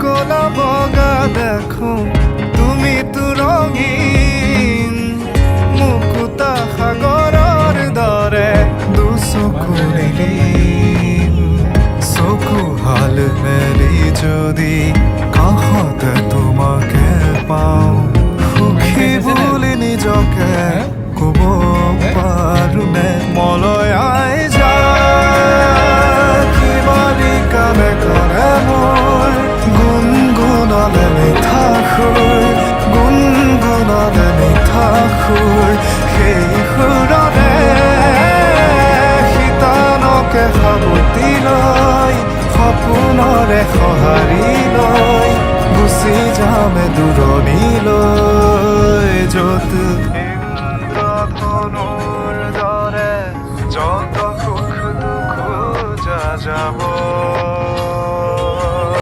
কলা বগা দেখো তুমি তো ৰঙীন মুকুতা সাগৰৰ দৰে দুচকুৰে লীন চকু হাল মেলি যদি কাষতে তোমাকে পাওঁ সুখী বুলি নিজকে ক'ব পাৰোনে মলয় আই যায় কিবাৰি কামে কৰে মোৰ গুণগুণলে মিঠা সুৰ গুণগুণলে মিঠা সুৰ সেই সুৰৰে শীতানকে সাবতি লৈ সপোনৰে সঁহাৰি লৈ গুচি যামে দূৰণিলৈ য'ত ইন্দ্ৰধনুৰ দৰে যত সুখ দুখ যাব